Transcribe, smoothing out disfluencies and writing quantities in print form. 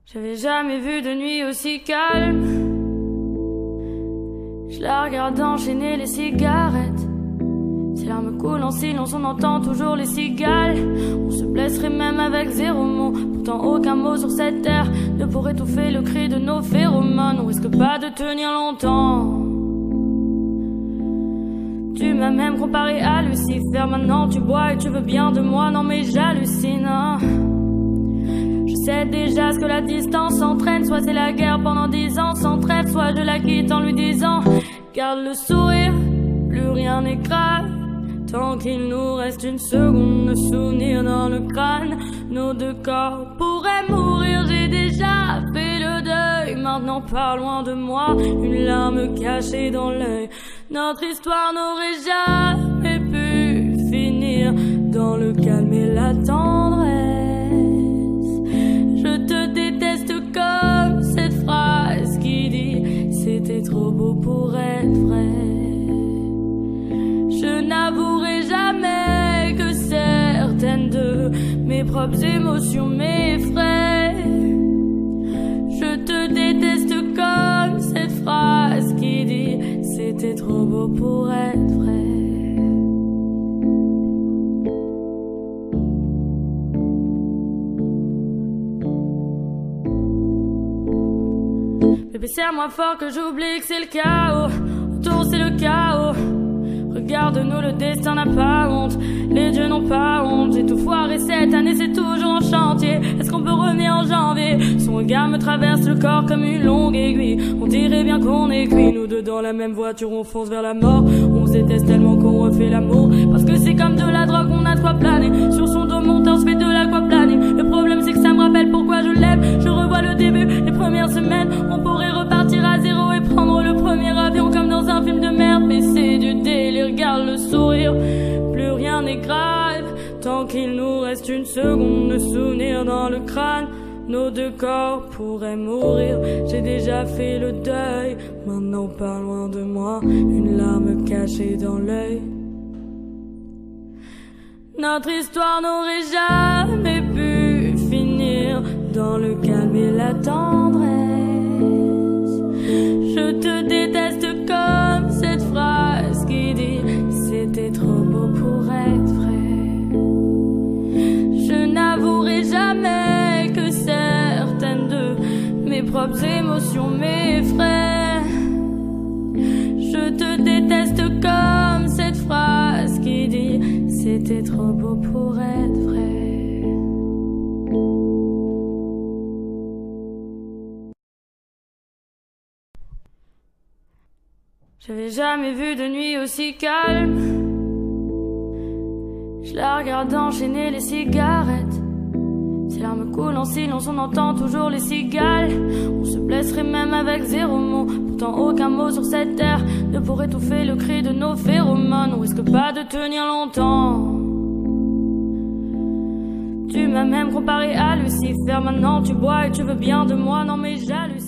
J'avais jamais vu de nuit aussi calme. Je la regarde enchaîner les cigarettes. Ses larmes coulent en silence, on entend toujours les cigales. On se blesserait même avec 0 mot. Pourtant aucun mot sur cette terre ne pourrait étouffer le cri de nos phéromones. On risque pas de tenir longtemps. Tu m'as même comparé à Lucifer. Maintenant tu bois et tu veux bien de moi. Non mais j'hallucine, hein. Je sais déjà ce que la distance entraîne. Soit c'est la guerre pendant 10 ans sans trêve, soit je la quitte en lui disant garde le sourire, plus rien n'est grave. Tant qu'il nous reste une seconde de souvenir dans le crâne, nos deux corps pourraient mourir. J'ai déjà fait le deuil, maintenant pas loin de moi, une larme cachée dans l'œil. Notre histoire n'aurait jamais pu finir dans le calme et la tendresse. Je te déteste comme cette phrase qui dit c'était trop beau pour être vrai. Je n'avouerai jamais que certaines de mes propres émotions m'effraient. Je te déteste comme cette phrase qui dit c'était trop beau pour être vrai. Bébé, serre-moi fort que j'oublie que c'est le chaos. Autour c'est le chaos. Regarde-nous, le destin n'a pas honte. Les dieux n'ont pas honte. J'ai tout foiré cette année, c'est toujours en chantier. Est-ce qu'on peut revenir en janvier? Son regard me traverse le corps comme une longue aiguille. On dirait bien qu'on est cuits. Nous deux dans la même voiture, on fonce vers la mort. On se déteste tellement qu'on refait l'amour. Parce que c'est comme de la drogue, on a de quoi planer. Sur son dos montant, se fait de l'aquaplaner. Le problème c'est que ça me rappelle pourquoi je l'aime. Je revois le début, les premières semaines. On pourrait repartir à zéro et prendre le premier avion comme dans un film de merde. Mais c'est du délire. Regarde le sourire, plus rien n'est grave. Tant qu'il nous reste une seconde de souvenir dans le crâne, nos deux corps pourraient mourir. J'ai déjà fait le deuil, maintenant pas loin de moi, une larme cachée dans l'œil. Notre histoire n'aurait jamais pu finir dans le calme et la tendresse. Je te déteste comme cette phrase qui dit c'était trop beau pour être vrai. Je n'avouerai jamais que certaines de mes propres émotions m'effraient. Je te déteste comme cette phrase qui dit c'était trop beau pour être vrai. J'avais jamais vu de nuit aussi calme. Je la regarde enchaîner les cigarettes. Ses larmes coulent en silence, on entend toujours les cigales. On se blesserait même avec 0 mot. Pourtant aucun mot sur cette terre ne pourrait étouffer le cri de nos phéromones. On risque pas de tenir longtemps. Tu m'as même comparé à Lucifer. Maintenant tu bois et tu veux bien de moi. Non mais j'hallucine.